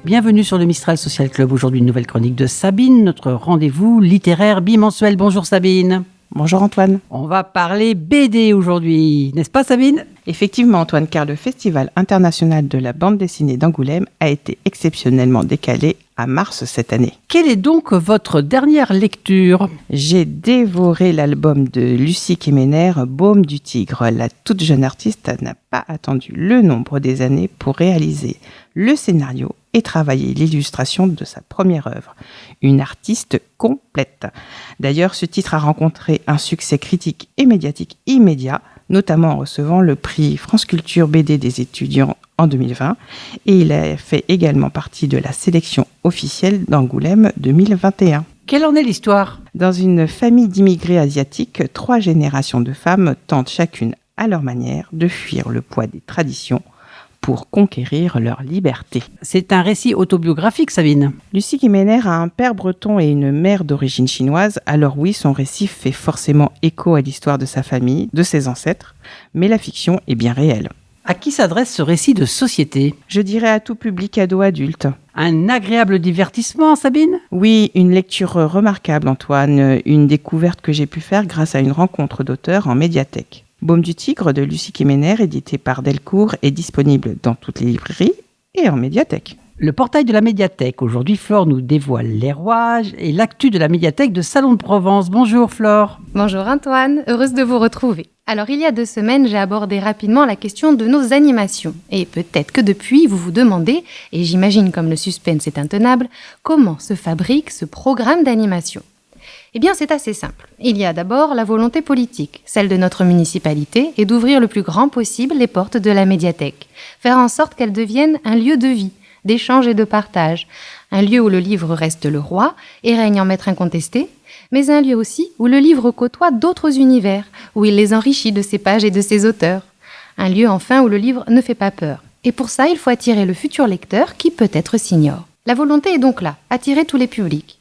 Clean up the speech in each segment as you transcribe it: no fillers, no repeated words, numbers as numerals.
Bienvenue sur le Mistral Social Club. Aujourd'hui, une nouvelle chronique de Sabine, notre rendez-vous littéraire bimensuel. Bonjour Sabine. Bonjour Antoine. On va parler BD aujourd'hui, n'est-ce pas Sabine ? Effectivement Antoine, car le Festival international de la bande dessinée d'Angoulême a été exceptionnellement décalé à mars cette année. Quelle est donc votre dernière lecture ? J'ai dévoré l'album de Lucie Kemener, Baume du Tigre. La toute jeune artiste n'a pas attendu le nombre des années pour réaliser le scénario et travailler l'illustration de sa première œuvre. Une artiste complète. D'ailleurs, ce titre a rencontré un succès critique et médiatique immédiat, notamment en recevant le prix France Culture BD des étudiants en 2020, et il a fait également partie de la sélection officielle d'Angoulême 2021. Quelle en est l'histoire ? Dans une famille d'immigrés asiatiques, 3 générations de femmes tentent chacune à leur manière de fuir le poids des traditions pour conquérir leur liberté. C'est un récit autobiographique, Sabine. Lucie Kemener a un père breton et une mère d'origine chinoise, alors oui, son récit fait forcément écho à l'histoire de sa famille, de ses ancêtres, mais la fiction est bien réelle. À qui s'adresse ce récit de société ? Je dirais à tout public ado-adulte. Un agréable divertissement, Sabine ? Oui, une lecture remarquable, Antoine, une découverte que j'ai pu faire grâce à une rencontre d'auteurs en médiathèque. Baume du Tigre de Lucie Kemener, édité par Delcourt, est disponible dans toutes les librairies et en médiathèque. Le portail de la médiathèque. Aujourd'hui, Flore nous dévoile les rouages et l'actu de la médiathèque de Salon de Provence. Bonjour Flore. Bonjour Antoine, heureuse de vous retrouver. Alors il y a 2 semaines, j'ai abordé rapidement la question de nos animations. Et peut-être que depuis, vous vous demandez, et j'imagine comme le suspense est intenable, comment se fabrique ce programme d'animation ? Eh bien, c'est assez simple. Il y a d'abord la volonté politique, celle de notre municipalité, et d'ouvrir le plus grand possible les portes de la médiathèque. Faire en sorte qu'elle devienne un lieu de vie, d'échange et de partage. Un lieu où le livre reste le roi et règne en maître incontesté, mais un lieu aussi où le livre côtoie d'autres univers, où il les enrichit de ses pages et de ses auteurs. Un lieu enfin où le livre ne fait pas peur. Et pour ça, il faut attirer le futur lecteur qui peut-être s'ignore. La volonté est donc là, attirer tous les publics.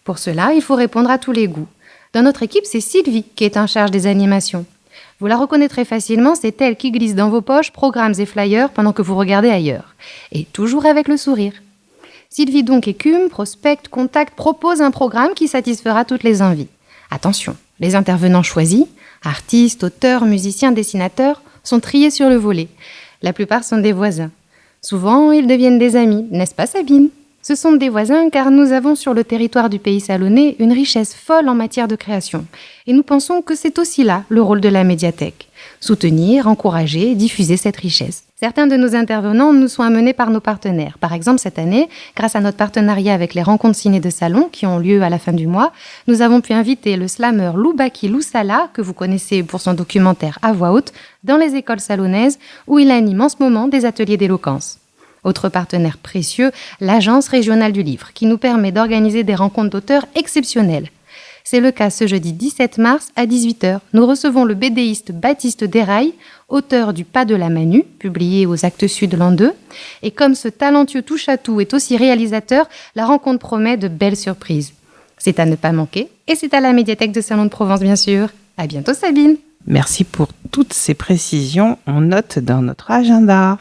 Pour cela, il faut répondre à tous les goûts. Dans notre équipe, c'est Sylvie qui est en charge des animations. Vous la reconnaîtrez facilement, c'est elle qui glisse dans vos poches programmes et flyers pendant que vous regardez ailleurs. Et toujours avec le sourire. Sylvie donc écume, prospecte, contacte, propose un programme qui satisfera toutes les envies. Attention, les intervenants choisis, artistes, auteurs, musiciens, dessinateurs, sont triés sur le volet. La plupart sont des voisins. Souvent, ils deviennent des amis, n'est-ce pas Sabine ? Ce sont des voisins car nous avons sur le territoire du pays salonnais une richesse folle en matière de création. Et nous pensons que c'est aussi là le rôle de la médiathèque. Soutenir, encourager, diffuser cette richesse. Certains de nos intervenants nous sont amenés par nos partenaires. Par exemple, cette année, grâce à notre partenariat avec les rencontres ciné de salon qui ont lieu à la fin du mois, nous avons pu inviter le slammer Loubaki Loussala, que vous connaissez pour son documentaire à voix haute, dans les écoles salonnaises où il anime en ce moment des ateliers d'éloquence. Autre partenaire précieux, l'Agence régionale du livre, qui nous permet d'organiser des rencontres d'auteurs exceptionnelles. C'est le cas ce jeudi 17 mars à 18h. Nous recevons le BDiste Baptiste Déraille, auteur du Pas de la Manu, publié aux Actes Sud l'an 2. Et comme ce talentueux touche-à-tout est aussi réalisateur, la rencontre promet de belles surprises. C'est à ne pas manquer, et c'est à la médiathèque de Salon de Provence, bien sûr. À bientôt, Sabine. Merci pour toutes ces précisions. On note dans notre agenda.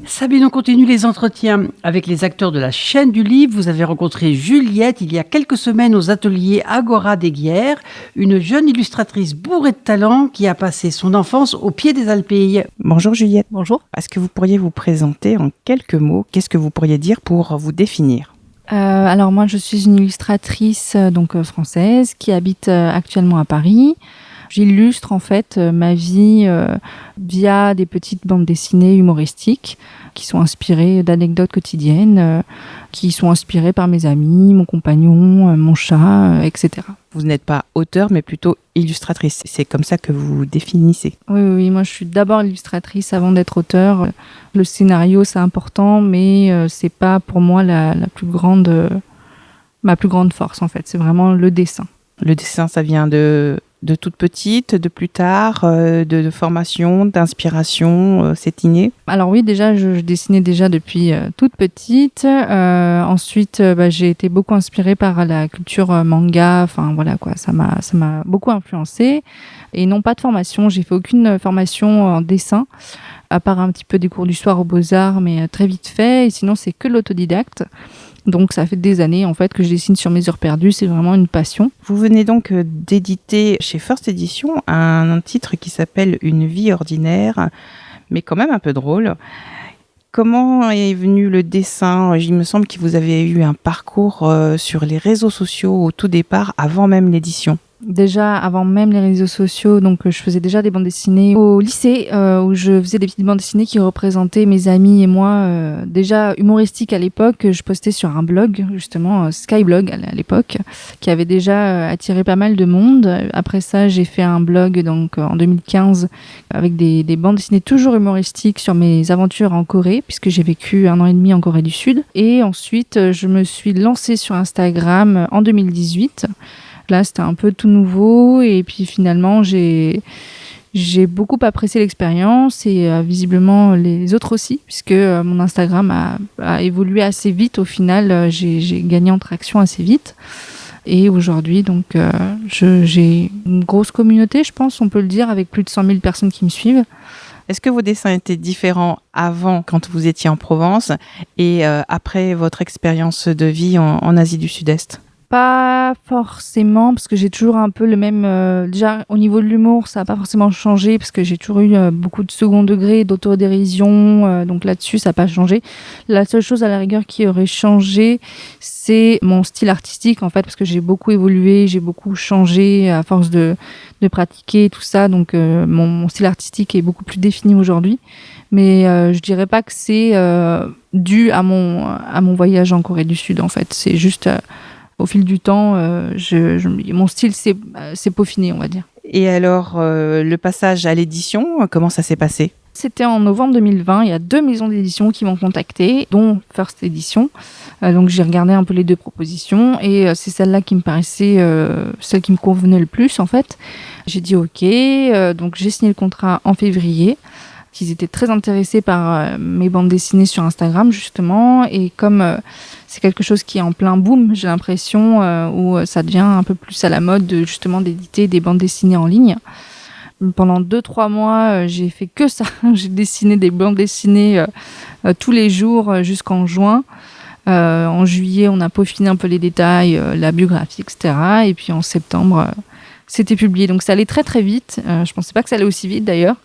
Sabine, on continue les entretiens avec les acteurs de la chaîne du livre. Vous avez rencontré Juliette il y a quelques semaines aux ateliers Agora des Guiers, une jeune illustratrice bourrée de talent qui a passé son enfance au pied des Alpilles. Bonjour Juliette. Bonjour. Est-ce que vous pourriez vous présenter en quelques mots ? Qu'est-ce que vous pourriez dire pour vous définir ? Alors moi, je suis une illustratrice française qui habite actuellement à Paris. J'illustre en fait ma vie via des petites bandes dessinées humoristiques qui sont inspirées d'anecdotes quotidiennes, qui sont inspirées par mes amis, mon compagnon, mon chat, etc. Vous n'êtes pas auteur, mais plutôt illustratrice. C'est comme ça que vous vous définissez. Oui, moi je suis d'abord illustratrice avant d'être auteur. Le scénario c'est important, mais c'est pas pour moi ma plus grande force en fait. C'est vraiment le dessin. Le dessin, ça vient de toute petite, de plus tard, de formation, d'inspiration, c'est inné? Alors oui, déjà, je dessinais déjà depuis toute petite. Ensuite, j'ai été beaucoup inspirée par la culture manga. Enfin, voilà, quoi, ça m'a beaucoup influencée. Et non pas de formation, j'ai fait aucune formation en dessin. à part un petit peu des cours du soir aux Beaux-Arts, mais très vite fait. Et sinon, c'est que l'autodidacte. Donc, ça fait des années, en fait, que je dessine sur mes heures perdues. C'est vraiment une passion. Vous venez donc d'éditer chez First Edition un titre qui s'appelle « Une vie ordinaire », mais quand même un peu drôle. Comment est venu le dessin ? Il me semble que vous avez eu un parcours sur les réseaux sociaux au tout départ, avant même l'édition. Déjà, avant même les réseaux sociaux, donc je faisais déjà des bandes dessinées au lycée, où je faisais des petites bandes dessinées qui représentaient mes amis et moi. Déjà humoristiques à l'époque, je postais sur un blog, justement, Skyblog à l'époque, qui avait déjà attiré pas mal de monde. Après ça, j'ai fait un blog donc en 2015 avec des bandes dessinées toujours humoristiques sur mes aventures en Corée, puisque j'ai vécu 1 an et demi en Corée du Sud. Et ensuite, je me suis lancée sur Instagram en 2018. Là, c'était un peu tout nouveau et puis finalement, j'ai beaucoup apprécié l'expérience et visiblement les autres aussi, puisque mon Instagram a évolué assez vite. Au final, j'ai gagné en traction assez vite. Et aujourd'hui, donc, j'ai une grosse communauté, je pense, on peut le dire, avec plus de 100 000 personnes qui me suivent. Est-ce que vos dessins étaient différents avant, quand vous étiez en Provence, et après votre expérience de vie en Asie du Sud-Est ? Pas forcément, parce que j'ai toujours un peu le même... déjà, au niveau de l'humour, ça n'a pas forcément changé, parce que j'ai toujours eu beaucoup de second degré, d'autodérision, donc là-dessus, ça n'a pas changé. La seule chose, à la rigueur, qui aurait changé, c'est mon style artistique, en fait, parce que j'ai beaucoup évolué, j'ai beaucoup changé à force de pratiquer tout ça, donc mon style artistique est beaucoup plus défini aujourd'hui. Mais je dirais pas que c'est dû à mon voyage en Corée du Sud, en fait. C'est juste... au fil du temps, mon style s'est peaufiné, on va dire. Et alors, le passage à l'édition, comment ça s'est passé ? C'était en novembre 2020. Il y a 2 maisons d'édition qui m'ont contactée, dont First Edition. Donc, j'ai regardé un peu les 2 propositions et c'est celle-là qui me paraissait celle qui me convenait le plus, en fait. J'ai dit OK. Donc, j'ai signé le contrat en février. Ils étaient très intéressés par mes bandes dessinées sur Instagram, justement. Et comme c'est quelque chose qui est en plein boom, j'ai l'impression, où ça devient un peu plus à la mode, justement, d'éditer des bandes dessinées en ligne. Pendant 2-3 mois, j'ai fait que ça. J'ai dessiné des bandes dessinées tous les jours jusqu'en juin. En juillet, on a peaufiné un peu les détails, la biographie, etc. Et puis en septembre, c'était publié. Donc ça allait très très vite. Je pensais pas que ça allait aussi vite d'ailleurs.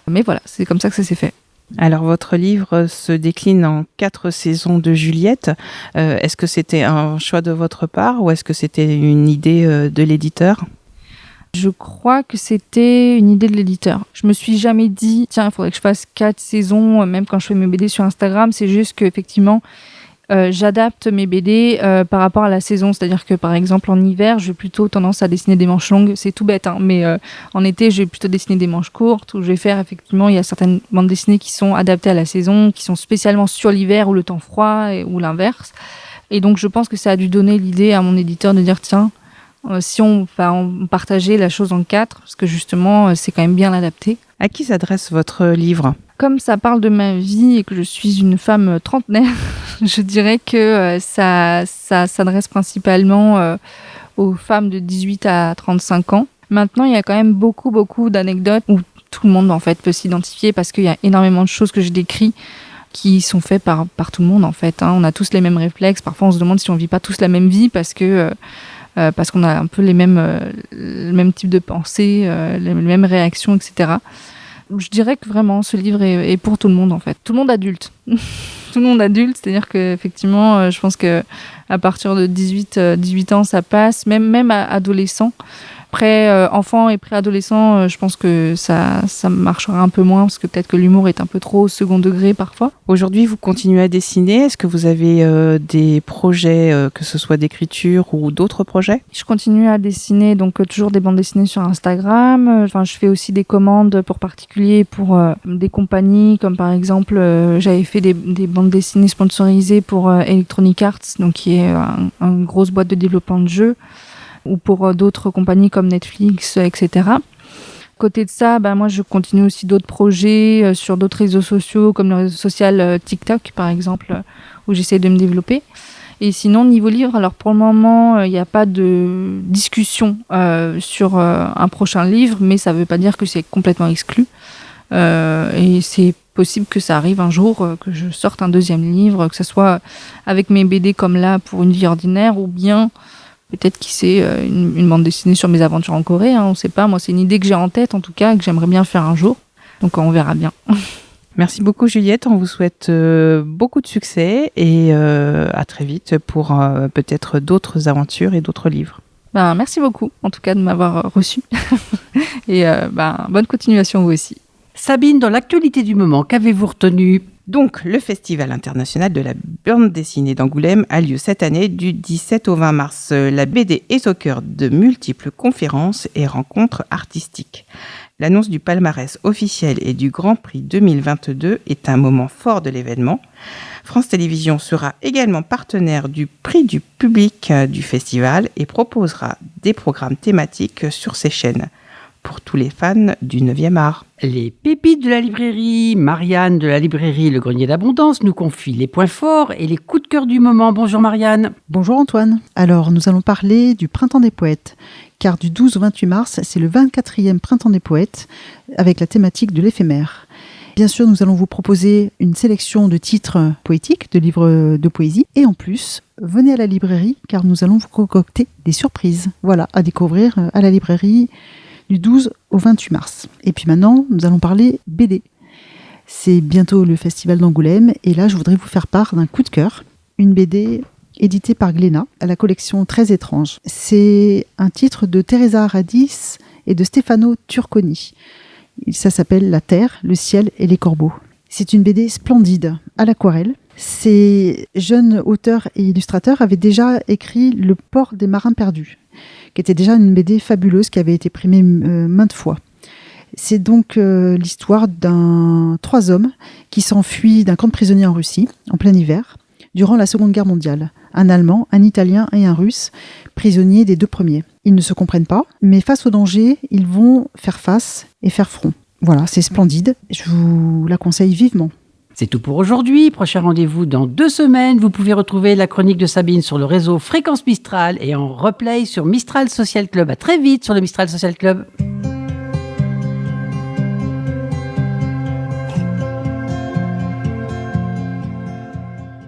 Mais voilà, c'est comme ça que ça s'est fait. Alors, votre livre se décline en 4 saisons de Juliette. Est-ce que c'était un choix de votre part ou est-ce que c'était une idée de l'éditeur ? Je crois que c'était une idée de l'éditeur. Je me suis jamais dit, tiens, il faudrait que je fasse 4 saisons, même quand je fais mes BD sur Instagram. C'est juste qu'effectivement, j'adapte mes BD par rapport à la saison. C'est-à-dire que, par exemple, en hiver, j'ai plutôt tendance à dessiner des manches longues. C'est tout bête, hein, mais en été, je vais plutôt dessiner des manches courtes, où je vais faire, effectivement, il y a certaines bandes dessinées qui sont adaptées à la saison, qui sont spécialement sur l'hiver ou le temps froid, ou l'inverse. Et donc, je pense que ça a dû donner l'idée à mon éditeur de dire, tiens, si on partageait la chose en 4, parce que justement, c'est quand même bien l'adapter. À qui s'adresse votre livre ? Comme ça parle de ma vie et que je suis une femme trentenaire, je dirais que ça s'adresse principalement aux femmes de 18 à 35 ans. Maintenant, il y a quand même beaucoup d'anecdotes où tout le monde en fait peut s'identifier parce qu'il y a énormément de choses que je décris qui sont faites par tout le monde en fait. On a tous les mêmes réflexes. Parfois, on se demande si on vit pas tous la même vie parce qu'on a un peu le même type de pensée, les mêmes réactions, etc. Je dirais que vraiment, ce livre est pour tout le monde, en fait. Tout le monde adulte. Tout le monde adulte, c'est-à-dire qu'effectivement, je pense qu'à partir de 18 ans, ça passe, même à adolescent. Après, enfant et préadolescent, je pense que ça marchera un peu moins, parce que peut-être que l'humour est un peu trop au second degré parfois. Aujourd'hui, vous continuez à dessiner. Est-ce que vous avez des projets, que ce soit d'écriture ou d'autres projets ? Je continue à dessiner, donc toujours des bandes dessinées sur Instagram. Je fais aussi des commandes pour particuliers, pour des compagnies, comme par exemple, j'avais fait des bandes dessinées sponsorisées pour Electronic Arts, donc qui est une grosse boîte de développement de jeux, ou pour d'autres compagnies comme Netflix, etc. Côté de ça, moi je continue aussi d'autres projets sur d'autres réseaux sociaux, comme le réseau social TikTok par exemple, où j'essaie de me développer. Et sinon, niveau livre, alors pour le moment, il n'y a pas de discussion sur un prochain livre, mais ça ne veut pas dire que c'est complètement exclu. Et c'est possible que ça arrive un jour, que je sorte un deuxième livre, que ce soit avec mes BD comme là pour une vie ordinaire, ou bien peut-être qui sait, une bande dessinée sur mes aventures en Corée, on ne sait pas. Moi, c'est une idée que j'ai en tête, en tout cas, que j'aimerais bien faire un jour. Donc, on verra bien. Merci beaucoup Juliette, on vous souhaite beaucoup de succès et à très vite pour peut-être d'autres aventures et d'autres livres. Merci beaucoup, en tout cas, de m'avoir reçu. Et bonne continuation vous aussi. Sabine, dans l'actualité du moment, qu'avez-vous retenu ? Donc, le Festival international de la bande dessinée d'Angoulême a lieu cette année du 17 au 20 mars. La BD est au cœur de multiples conférences et rencontres artistiques. L'annonce du palmarès officiel et du Grand Prix 2022 est un moment fort de l'événement. France Télévisions sera également partenaire du prix du public du festival et proposera des programmes thématiques sur ses chaînes pour tous les fans du 9e art. Les pépites de la librairie. Marianne de la librairie Le Grenier d'Abondance nous confie les points forts et les coups de cœur du moment. Bonjour Marianne. Bonjour Antoine. Alors nous allons parler du Printemps des Poètes, car du 12 au 28 mars, c'est le 24e Printemps des Poètes avec la thématique de l'éphémère. Bien sûr, nous allons vous proposer une sélection de titres poétiques, de livres de poésie. Et en plus, venez à la librairie, car nous allons vous concocter des surprises. Voilà, à découvrir à la librairie du 12 au 28 mars. Et puis maintenant, nous allons parler BD. C'est bientôt le Festival d'Angoulême, et là, je voudrais vous faire part d'un coup de cœur. Une BD éditée par Glénat, à la collection Très étrange. C'est un titre de Teresa Radis et de Stefano Turconi. Ça s'appelle La Terre, le ciel et les corbeaux. C'est une BD splendide, à l'aquarelle. Ces jeunes auteurs et illustrateurs avaient déjà écrit Le port des marins perdus, qui était déjà une BD fabuleuse qui avait été primée maintes fois. C'est donc l'histoire trois hommes qui s'enfuient d'un camp de prisonniers en Russie, en plein hiver, durant la Seconde Guerre mondiale. Un Allemand, un Italien et un Russe, prisonniers des deux premiers. Ils ne se comprennent pas, mais face au danger, ils vont faire face et faire front. Voilà, c'est splendide. Je vous la conseille vivement. C'est tout pour aujourd'hui. Prochain rendez-vous dans 2 semaines. Vous pouvez retrouver la chronique de Sabine sur le réseau Fréquence Mistral et en replay sur Mistral Social Club. À très vite sur le Mistral Social Club.